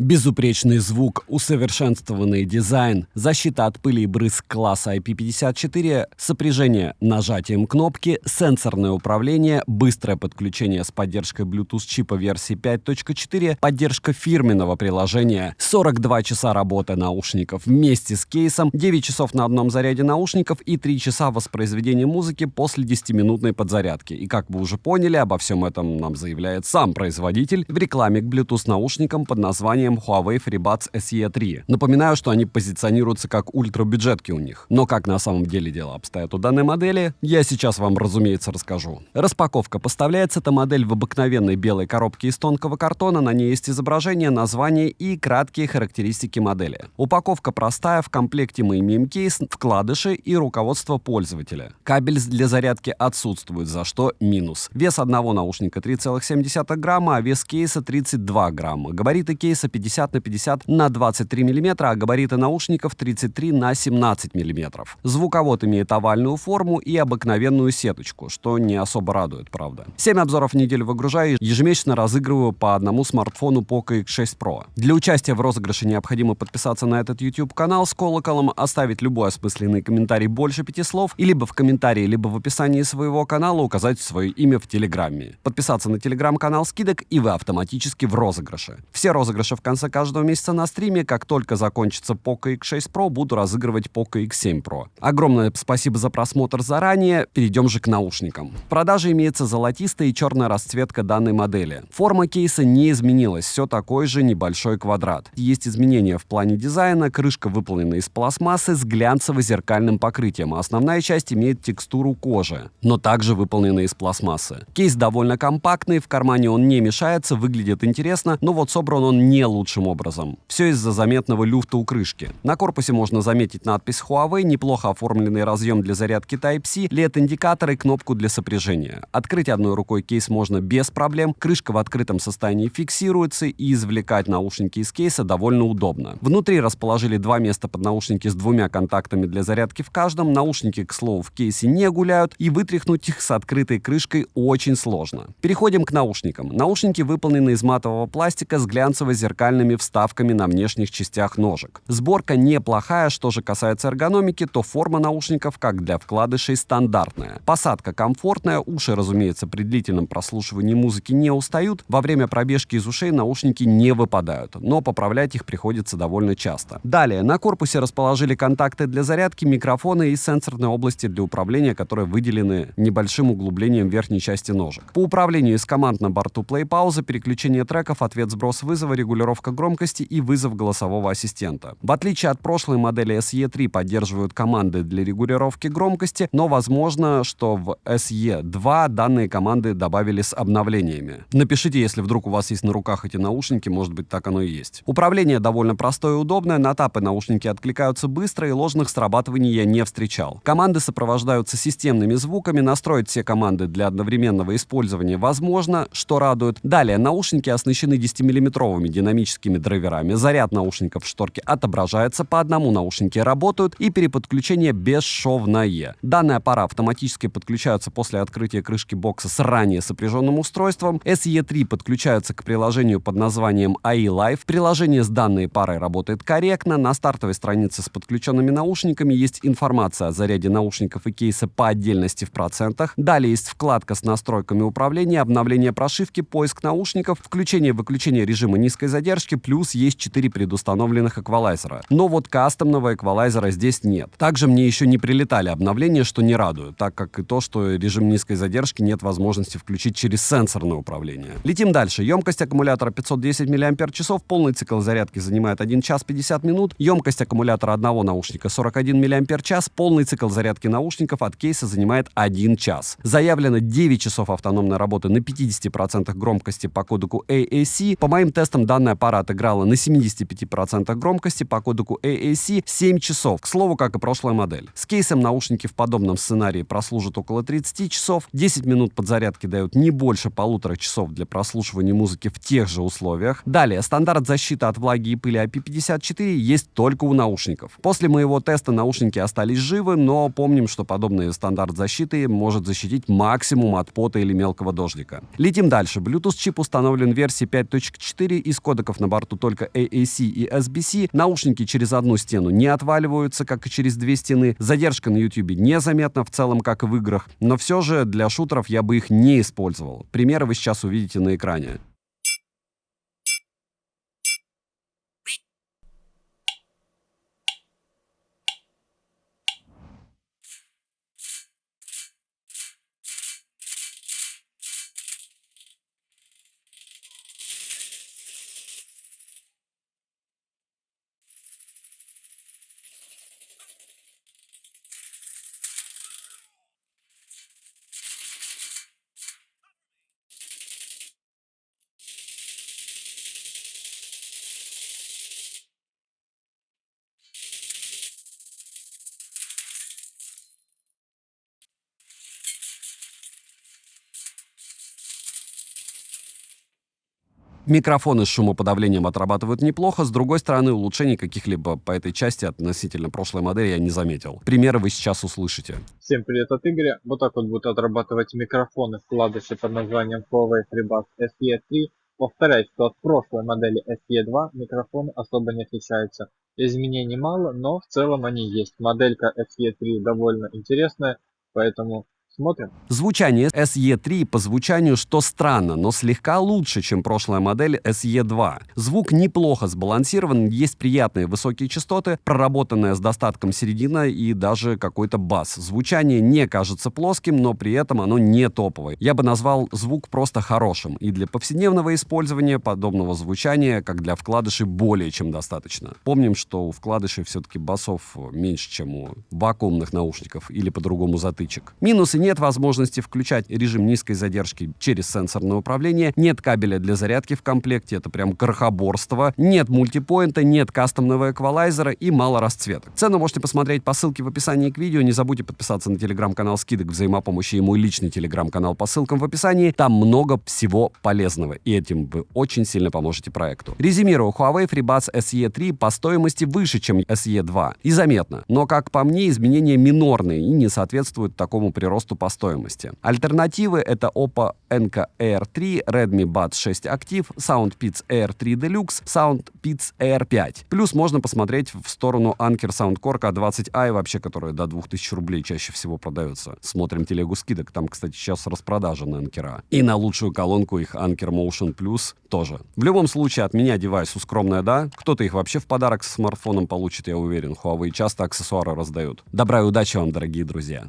Безупречный звук, усовершенствованный дизайн, защита от пыли и брызг класса IP54, сопряжение нажатием кнопки, сенсорное управление, быстрое подключение с поддержкой Bluetooth чипа версии 5.4, поддержка фирменного приложения, 42 часа работы наушников вместе с кейсом, 9 часов на одном заряде наушников и 3 часа воспроизведения музыки после 10-минутной подзарядки. И как вы уже поняли, обо всем этом нам заявляет сам производитель в рекламе к Bluetooth наушникам под названием Huawei FreeBuds SE3. Напоминаю, что они позиционируются как ультрабюджетки у них. Но как на самом деле дела обстоят у данной модели, я сейчас вам, разумеется, расскажу. Распаковка. Поставляется эта модель в обыкновенной белой коробке из тонкого картона. На ней есть изображение, название и краткие характеристики модели. Упаковка простая. В комплекте мы имеем кейс, вкладыши и руководство пользователя. Кабель для зарядки отсутствует, за что минус. Вес одного наушника 3,7 грамма, а вес кейса 32 грамма. Габариты кейса 50 на 50 на 23 мм, а габариты наушников 33 на 17 мм. Звуковод имеет овальную форму и обыкновенную сеточку, что не особо радует, правда. 7 обзоров в неделю выгружаю, ежемесячно разыгрываю по одному смартфону Poco X6 Pro. Для участия в розыгрыше необходимо подписаться на этот YouTube-канал с колоколом, оставить любой осмысленный комментарий больше 5 слов и либо в комментарии, либо в описании своего канала указать свое имя в Телеграме. Подписаться на Телеграм-канал скидок, и вы автоматически в розыгрыше. Все розыгрыши в конце каждого месяца на стриме. Как только закончится Poco X6 Pro, буду разыгрывать Poco X7 Pro. Огромное спасибо за просмотр заранее. Перейдем же к наушникам. В продаже имеется золотистая и черная расцветка данной модели. Форма кейса не изменилась, все такой же небольшой квадрат. Есть изменения в плане дизайна. Крышка выполнена из пластмассы с глянцево-зеркальным покрытием, а основная часть имеет текстуру кожи, но также выполнена из пластмассы. Кейс довольно компактный, в кармане он не мешается, выглядит интересно, но вот собран он не лучшим образом. Все из-за заметного люфта у крышки. На корпусе можно заметить надпись Huawei, неплохо оформленный разъем для зарядки Type-C, LED-индикатор и кнопку для сопряжения. Открыть одной рукой кейс можно без проблем, крышка в открытом состоянии фиксируется, и извлекать наушники из кейса довольно удобно. Внутри расположили два места под наушники с двумя контактами для зарядки в каждом. Наушники, к слову, в кейсе не гуляют, и вытряхнуть их с открытой крышкой очень сложно. Переходим к наушникам. Наушники выполнены из матового пластика с глянцево-зеркальными вставками на внешних частях ножек. Сборка неплохая. Что же касается эргономики, то форма наушников, как для вкладышей, стандартная. Посадка комфортная, уши, разумеется, при длительном прослушивании музыки не устают. Во время пробежки из ушей наушники не выпадают, но поправлять их приходится довольно часто. Далее, на корпусе расположили контакты для зарядки, микрофоны и сенсорные области для управления, которые выделены небольшим углублением верхней части ножек. По управлению из команд на борту плей-пауза, переключение треков, ответ-сброс вызова, регулировка громкости и вызов голосового ассистента. В отличие от прошлой модели SE3 поддерживают команды для регулировки громкости, но возможно, что в SE2 данные команды добавили с обновлениями. Напишите, если вдруг у вас есть на руках эти наушники, может быть, так оно и есть. Управление довольно простое и удобное, на тапы наушники откликаются быстро, и ложных срабатываний я не встречал. Команды сопровождаются системными звуками, настроить все команды для одновременного использования возможно, что радует. Далее, наушники оснащены 10-мм динамическими драйверами. Заряд наушников в шторке отображается, по одному наушники работают, и переподключение бесшовное. Данная пара автоматически подключаются после открытия крышки бокса с ранее сопряженным устройством. SE3 подключаются к приложению под названием AI Live. Приложение с данной парой работает корректно. На стартовой странице с подключенными наушниками есть информация о заряде наушников и кейса по отдельности в процентах. Далее есть вкладка с настройками управления, обновление прошивки, поиск наушников, включение-выключение режима низкой задержки, плюс есть 4 предустановленных эквалайзера. Но вот кастомного эквалайзера здесь нет. Также мне еще не прилетали обновления, что не радует, так как и то, что режим низкой задержки нет возможности включить через сенсорное управление. Летим дальше. Емкость аккумулятора 510 мАч, полный цикл зарядки занимает 1 час 50 минут. Емкость аккумулятора одного наушника 41 мАч, полный цикл зарядки наушников от кейса занимает 1 час. Заявлено 9 часов автономной работы на 50% громкости по кодеку AAC. По моим тестам, данная пара отыграла на 75% громкости по кодеку AAC 7 часов. К слову, как и прошлая модель. С кейсом наушники в подобном сценарии прослужат около 30 часов. 10 минут подзарядки дают не больше 1,5 часов для прослушивания музыки в тех же условиях. Далее, стандарт защиты от влаги и пыли IP54 есть только у наушников. После моего теста наушники остались живы, но помним, что подобный стандарт защиты может защитить максимум от пота или мелкого дождика. Летим дальше. Bluetooth чип установлен в версии 5.4 из кодека кодеков на борту только AAC и SBC, наушники через одну стену не отваливаются, как и через две стены, задержка на YouTube незаметна в целом, как и в играх, но все же для шутеров я бы их не использовал. Примеры вы сейчас увидите на экране. Микрофоны с шумоподавлением отрабатывают неплохо, с другой стороны, улучшений каких-либо по этой части относительно прошлой модели я не заметил. Примеры вы сейчас услышите. Всем привет от Игоря. Вот так вот будут отрабатывать микрофоны вкладыши под названием Huawei FreeBuds SE3. Повторяю, что от прошлой модели SE2 микрофоны особо не отличаются. Изменений мало, но в целом они есть. Моделька SE3 довольно интересная, поэтому смотрим. Звучание SE3 по звучанию, что странно, но слегка лучше, чем прошлая модель SE2. Звук неплохо сбалансирован, есть приятные высокие частоты, проработанная с достатком середина и даже какой-то бас. Звучание не кажется плоским, но при этом оно не топовое. Я бы назвал звук просто хорошим, и для повседневного использования подобного звучания, как для вкладышей, более чем достаточно. Помним, что у вкладышей все-таки басов меньше, чем у вакуумных наушников или по-другому затычек. Минусы: нет возможности включать режим низкой задержки через сенсорное управление, нет кабеля для зарядки в комплекте, это прям крохоборство, нет мультипоинта, нет кастомного эквалайзера и мало расцветок. Цену можете посмотреть по ссылке в описании к видео, не забудьте подписаться на телеграм-канал скидок взаимопомощи и мой личный телеграм-канал по ссылкам в описании, там много всего полезного, и этим вы очень сильно поможете проекту. Резюмирую, Huawei FreeBuds SE3 по стоимости выше, чем SE2, и заметно, но, как по мне, изменения минорные и не соответствуют такому приросту по стоимости. Альтернативы — это Oppo Enco Air 3, Redmi Buds 6 Active, SoundPeats Air 3 Deluxe, SoundPeats Air 5. Плюс можно посмотреть в сторону Anker Soundcore K20i, вообще, которая до 2000 рублей чаще всего продается. Смотрим телегу скидок, там, кстати, сейчас распродажа на Anker. И на лучшую колонку их Anker Motion Plus тоже. В любом случае, от меня девайсу скромное «да». Кто-то их вообще в подарок со смартфоном получит, я уверен. Huawei часто аксессуары раздают. Добра и удачи вам, дорогие друзья!